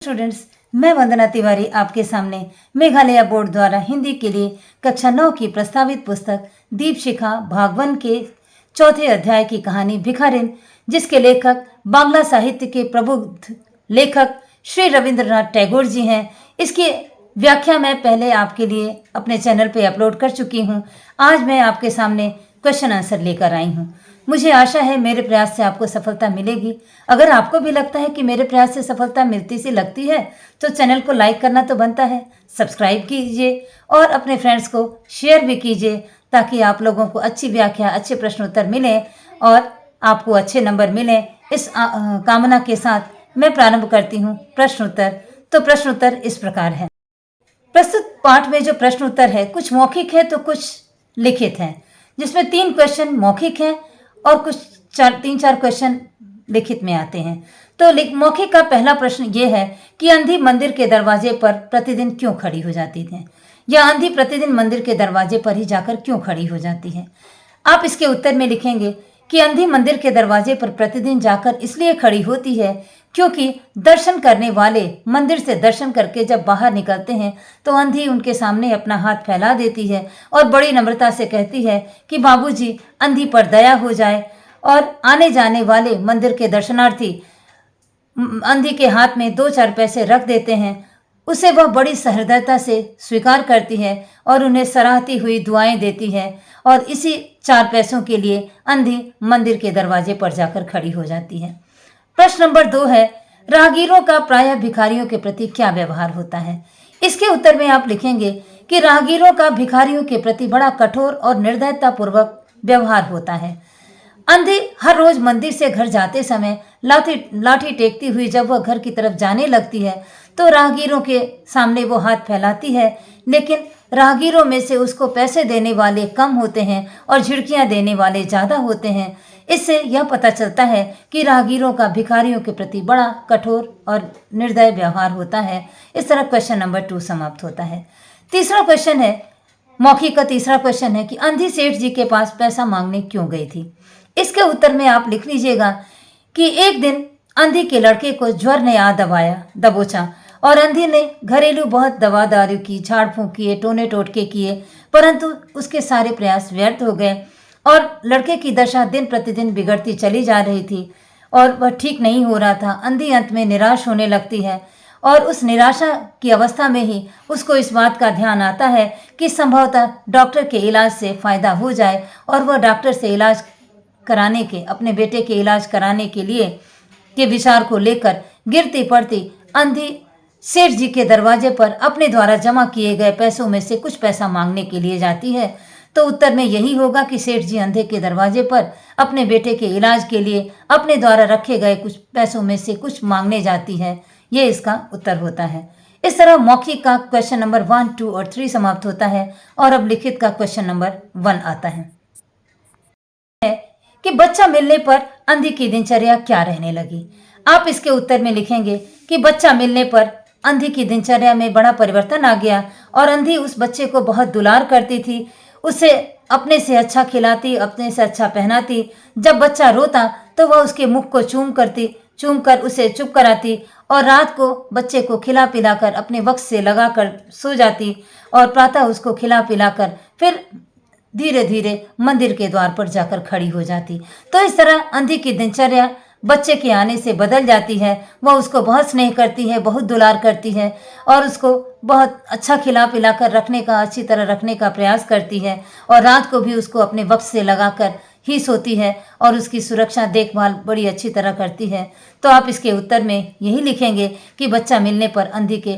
Students, मैं वंदना तिवारी आपके सामने मेघालय बोर्ड द्वारा हिंदी के लिए कक्षा 9 की प्रस्तावित पुस्तक दीपशिखा भाग 1 के चौथे अध्याय की कहानी भिखारिन, जिसके लेखक बांग्ला साहित्य के प्रबुद्ध लेखक श्री रविंद्रनाथ टैगोर जी हैं। इसकी व्याख्या मैं पहले आपके लिए अपने चैनल पे अपलोड कर चुकी हूँ। आज मैं आपके सामने क्वेश्चन आंसर लेकर आई हूँ। मुझे आशा है मेरे प्रयास से आपको सफलता मिलेगी। अगर आपको भी लगता है कि मेरे प्रयास से सफलता मिलती सी लगती है तो चैनल को लाइक करना तो बनता है, सब्सक्राइब कीजिए और अपने फ्रेंड्स को शेयर भी कीजिए, ताकि आप लोगों को अच्छी व्याख्या, अच्छे प्रश्न उत्तर मिले और आपको अच्छे नंबर मिले। इस कामना के साथ मैं प्रारंभ करती हूँ प्रश्न उत्तर। तो प्रश्न उत्तर इस प्रकार है। प्रस्तुत पाठ में जो प्रश्न उत्तर है कुछ मौखिक है तो कुछ लिखित है, जिसमें 3 क्वेश्चन मौखिक हैं और कुछ 3-4 क्वेश्चन लिखित में आते हैं। तो मौखिक का पहला प्रश्न ये है कि अंधी मंदिर के दरवाजे पर प्रतिदिन क्यों खड़ी हो जाती है, या अंधी प्रतिदिन मंदिर के दरवाजे पर ही जाकर क्यों खड़ी हो जाती है। आप इसके उत्तर में लिखेंगे कि अंधी मंदिर के दरवाजे पर प्रतिदिन जाकर इसलिए खड़ी होती है क्योंकि दर्शन करने वाले मंदिर से दर्शन करके जब बाहर निकलते हैं तो अंधी उनके सामने अपना हाथ फैला देती है और बड़ी नम्रता से कहती है कि बाबूजी, अंधी पर दया हो जाए। और आने जाने वाले मंदिर के दर्शनार्थी अंधी के हाथ में 2-4 पैसे रख देते हैं। उसे वह बड़ी सहृदयता से स्वीकार करती है और उन्हें सराहती हुई दुआएं देती है, और इसी 4 पैसों के लिए अंधी मंदिर के दरवाजे पर जाकर खड़ी हो जाती है। प्रश्न नंबर 2 है, राहगीरों का प्रायः भिखारियों के प्रति क्या व्यवहार होता है। इसके उत्तर में आप लिखेंगे कि राहगीरों का भिखारियों के प्रति बड़ा कठोर और निर्दयता पूर्वक व्यवहार होता है। अंधी हर रोज मंदिर से घर जाते समय लाठी टेकती हुई जब वह घर की तरफ जाने लगती है तो राहगीरों के सामने वो हाथ फैलाती है, लेकिन राहगीरों में से उसको पैसे देने वाले कम होते हैं और झिड़कियां देने वाले ज़्यादा होते हैं। इससे यह पता चलता है कि राहगीरों का भिखारियों के प्रति बड़ा कठोर और निर्दय व्यवहार होता है। इस तरह क्वेश्चन नंबर 2 समाप्त होता है। तीसरा क्वेश्चन है, मौखिक का तीसरा क्वेश्चन है कि अंधी सेठ जी के पास पैसा मांगने क्यों गई थी। इसके उत्तर में आप लिख लीजिएगा कि एक दिन अंधी के लड़के को ज्वर ने आ दबोचा और अंधी ने घरेलू बहुत दवा दारू की, झाड़ फूंक किए, टोने टोटके किए, परंतु उसके सारे प्रयास व्यर्थ हो गए और लड़के की दशा दिन प्रतिदिन बिगड़ती चली जा रही थी और वह ठीक नहीं हो रहा था। अंधी अंत में निराश होने लगती है और उस निराशा की अवस्था में ही उसको इस बात का ध्यान आता है कि संभवतः डॉक्टर के इलाज से फ़ायदा हो जाए, और वह डॉक्टर से इलाज कराने के, अपने बेटे के इलाज कराने के लिए के विचार को लेकर गिरती पड़ती अंधी सेठ जी के दरवाजे पर अपने द्वारा जमा किए गए पैसों में से कुछ पैसा मांगने के लिए जाती है। तो उत्तर में यही होगा कि सेठ जी अंधे के दरवाजे पर अपने बेटे के इलाज के लिए अपने द्वारा रखे गए कुछ पैसों में से कुछ मांगने जाती है। ये इसका उत्तर होता है। इस तरह मौखिक का क्वेश्चन नंबर 1, 2 और 3 समाप्त होता है और अब लिखित का क्वेश्चन नंबर 1 आता है कि बच्चा मिलने पर अंधी की दिनचर्या क्या रहने लगी। आप इसके उत्तर में लिखेंगे कि बच्चा मिलने पर अंधी की दिनचर्या में बड़ा परिवर्तन आ गया और अंधी उस बच्चे को बहुत दुलार करती थी, उसे अपने से अच्छा खिलाती, अपने से अच्छा पहनाती। जब बच्चा रोता तो वह उसके मुख को चूम कर उसे चुप कराती और रात को बच्चे को खिला पिलाकर अपने वक्त से लगाकर सो जाती और प्रातः उसको खिला पिलाकर फिर धीरे धीरे मंदिर के द्वार पर जाकर खड़ी हो जाती। तो इस तरह अंधी की दिनचर्या बच्चे के आने से बदल जाती है। वह उसको बहुत स्नेह करती है, बहुत दुलार करती है और उसको बहुत अच्छा खिला पिलाकर रखने का, अच्छी तरह रखने का प्रयास करती है और रात को भी उसको अपने वक्त से लगाकर ही सोती है और उसकी सुरक्षा देखभाल बड़ी अच्छी तरह करती है। तो आप इसके उत्तर में यही लिखेंगे कि बच्चा मिलने पर अंधी के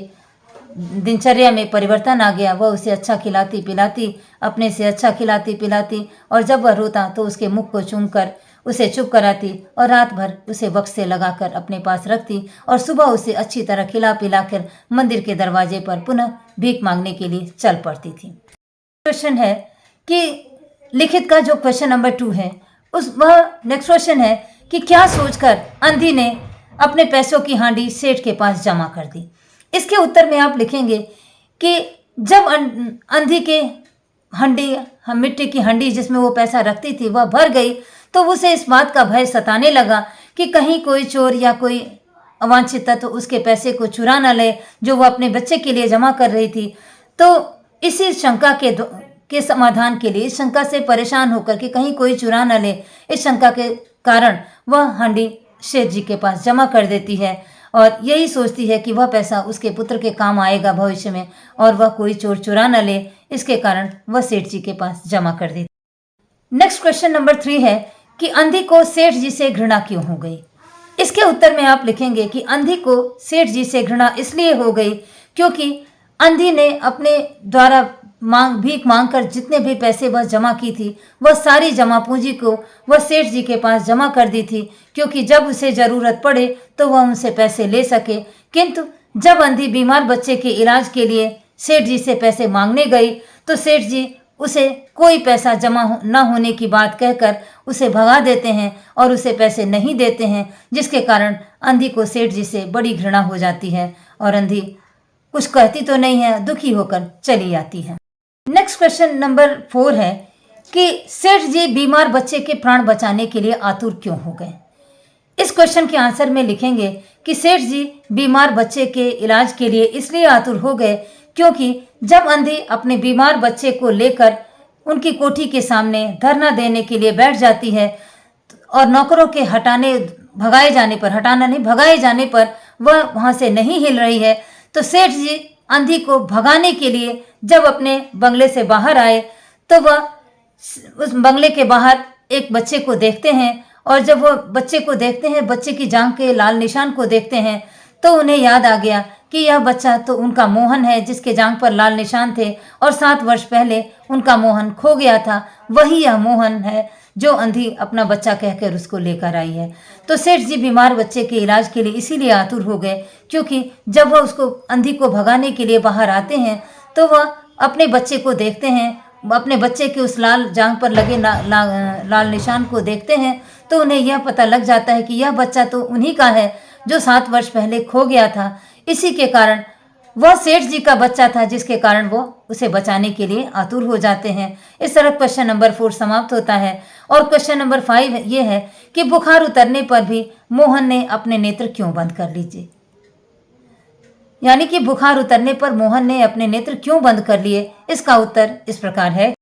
दिनचर्या में परिवर्तन आ गया। वह उसे अच्छा खिलाती पिलाती, अपने से अच्छा खिलाती पिलाती, और जब वह रोता तो उसके मुख को चूमकर उसे चुप कराती और रात भर उसे वक्त से लगाकर अपने पास रखती और सुबह उसे अच्छी तरह खिला पिलाकर मंदिर के दरवाजे पर पुनः भीख मांगने के लिए चल पड़ती थी। क्वेश्चन है कि लिखित का जो क्वेश्चन नंबर 2 है वह नेक्स्ट क्वेश्चन है कि क्या सोचकर अंधी ने अपने पैसों की हांडी सेठ के पास जमा कर दी। इसके उत्तर में आप लिखेंगे कि जब अंधी के मिट्टी की हंडी जिसमें वो पैसा रखती थी वह भर गई तो उसे इस बात का भय सताने लगा कि कहीं कोई चोर या कोई अवांछित तत्व उसके पैसे को चुरा न ले जो वो अपने बच्चे के लिए जमा कर रही थी। तो इसी शंका के समाधान के लिए, इस शंका से परेशान होकर कि कहीं कोई चुरा न ले, इस शंका के कारण वह हांडी सेठ जी के पास जमा कर देती है और यही सोचती है कि वह पैसा उसके पुत्र के काम आएगा भविष्य में और वह कोई चोर चुरा न ले, इसके कारण वह सेठ जी के पास जमा कर देती। नेक्स्ट क्वेश्चन नंबर 3 है कि अंधी को सेठ जी से घृणा क्यों हो गई। इसके उत्तर में आप लिखेंगे कि अंधी को सेठ जी से घृणा इसलिए हो गई क्योंकि अंधी ने अपने द्वारा भीख मांगकर जितने भी पैसे वह जमा की थी वह सारी जमा पूंजी को वह सेठ जी के पास जमा कर दी थी, क्योंकि जब उसे ज़रूरत पड़े तो वह उनसे पैसे ले सके। किंतु जब अंधी बीमार बच्चे के इलाज के लिए सेठ जी से पैसे मांगने गई तो सेठ जी उसे कोई पैसा जमा न होने की बात कहकर उसे भगा देते हैं और उसे पैसे नहीं देते हैं, जिसके कारण अंधी को सेठ जी से बड़ी घृणा हो जाती है और अंधी कुछ कहती तो नहीं है, दुखी होकर चली आती है। नेक्स्ट क्वेश्चन नंबर 4 है कि सेठ जी बीमार बच्चे के प्राण बचाने के लिए आतुर क्यों हो गए। इस क्वेश्चन के आंसर में लिखेंगे कि सेठ जी बीमार बच्चे के इलाज के लिए इसलिए आतुर हो गए क्योंकि जब अंधी अपने बीमार बच्चे को लेकर उनकी कोठी के सामने धरना देने के लिए बैठ जाती है और नौकरों के भगाए जाने पर वह वहां से नहीं हिल रही है, तो सेठ जी अंधी को भगाने के लिए जब अपने बंगले से बाहर आए तो वह उस बंगले के बाहर एक बच्चे को देखते हैं और जब वह बच्चे को देखते हैं, बच्चे की जांघ के लाल निशान को देखते हैं, तो उन्हें याद आ गया कि यह बच्चा तो उनका मोहन है जिसके जांघ पर लाल निशान थे और 7 वर्ष पहले उनका मोहन खो गया था। वही यह मोहन है जो अंधी अपना बच्चा कहकर उसको लेकर आई है। तो सेठ जी बीमार बच्चे के इलाज के लिए इसीलिए आतुर हो गए क्योंकि जब वह उसको अंधी को भगाने के लिए बाहर आते हैं तो वह अपने बच्चे को देखते हैं, अपने बच्चे के उस लाल जांघ पर लगे लाल निशान को देखते हैं तो उन्हें यह पता लग जाता है कि यह बच्चा तो उन्हीं का है जो 7 वर्ष पहले खो गया था। इसी के कारण वह सेठ जी का बच्चा था जिसके कारण वो उसे बचाने के लिए आतुर हो जाते हैं। इस तरह क्वेश्चन नंबर 4 समाप्त होता है और क्वेश्चन नंबर 5 ये है कि बुखार उतरने पर भी मोहन ने अपने नेत्र क्यों बंद कर लीजिए। यानी कि बुखार उतरने पर मोहन ने अपने नेत्र क्यों बंद कर लिए। इसका उत्तर इस प्रकार है।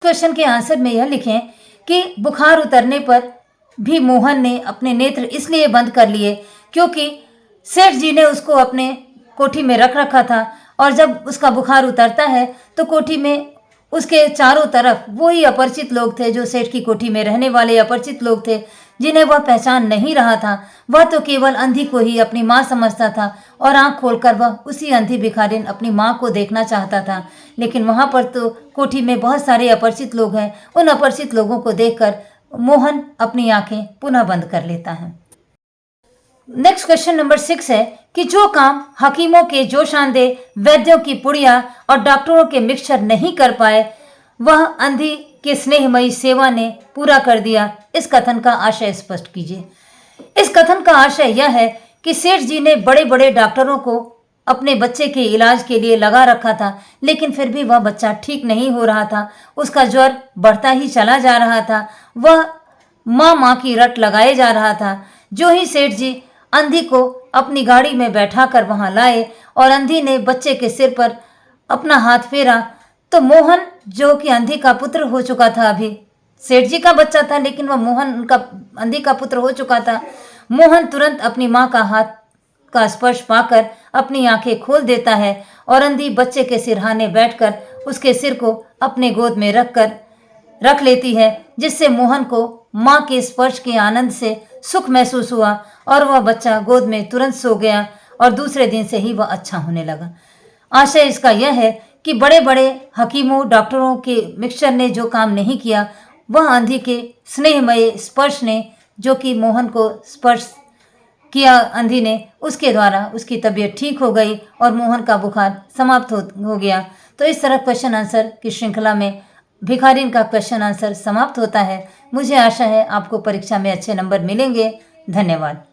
क्वेश्चन के आंसर में यह लिखें कि बुखार उतरने पर भी मोहन ने अपने नेत्र इसलिए बंद कर लिए क्योंकि सेठ जी ने उसको अपने कोठी में रख रखा था और जब उसका बुखार उतरता है तो कोठी में उसके चारों तरफ वही अपरिचित लोग थे जो सेठ की कोठी में रहने वाले अपरिचित लोग थे जिन्हें वह पहचान नहीं रहा था। वह तो केवल अंधी को ही अपनी माँ समझता था और आंख खोलकर वह उसी अंधी भिखारिन अपनी माँ को देखना चाहता था, लेकिन वहाँ पर तो कोठी में बहुत सारे अपरिचित लोग हैं। उन अपरिचित लोगों को देखकर मोहन अपनी आंखें पुनः बंद कर लेता है। नेक्स्ट क्वेश्चन नंबर 6 है कि जो काम हकीमों के जोशानदे, वैद्यों की पुड़िया और डॉक्टरों के मिक्सचर नहीं कर पाए वह अंधी के स्नेहमयी सेवा ने पूरा कर दिया। इस कथन का आशय स्पष्ट कीजिए। इस कथन का आशय यह है कि सेठ जी ने बड़े बड़े डॉक्टरों को अपने बच्चे के इलाज के लिए लगा रखा था, लेकिन फिर भी वह बच्चा ठीक नहीं हो रहा था। उसका ज्वर बढ़ता ही चला जा रहा था। वह माँ की रट लगाए जा रहा था। जो ही सेठ जी अंधी को अपनी गाड़ी में बैठाकर वहां लाए और अंधी ने बच्चे के सिर पर अपना हाथ फेरा तो मोहन, जो कि अंधी का पुत्र हो चुका था, अभी सेठ जी का बच्चा था लेकिन वह मोहन उनका अंधी का पुत्र हो चुका था, मोहन तुरंत अपनी माँ का हाथ का स्पर्श पाकर अपनी आंखें खोल देता है और अंधी बच्चे के सिरहाने बैठकर उसके सिर को अपने गोद में रख लेती है, जिससे मोहन को माँ के स्पर्श के आनंद से सुख महसूस हुआ और वह बच्चा गोद में तुरंत सो गया और दूसरे दिन से ही वह अच्छा होने लगा। आशय इसका यह है कि बड़े बड़े हकीमों, डॉक्टरों के मिक्सचर ने जो काम नहीं किया वह अंधी के स्नेहमय स्पर्श ने, जो कि मोहन को स्पर्श किया अंधी ने, उसके द्वारा उसकी तबीयत ठीक हो गई और मोहन का बुखार समाप्त हो गया। तो इस तरह क्वेश्चन आंसर की श्रृंखला में भिखारिन का क्वेश्चन आंसर समाप्त होता है। मुझे आशा है आपको परीक्षा में अच्छे नंबर मिलेंगे। धन्यवाद।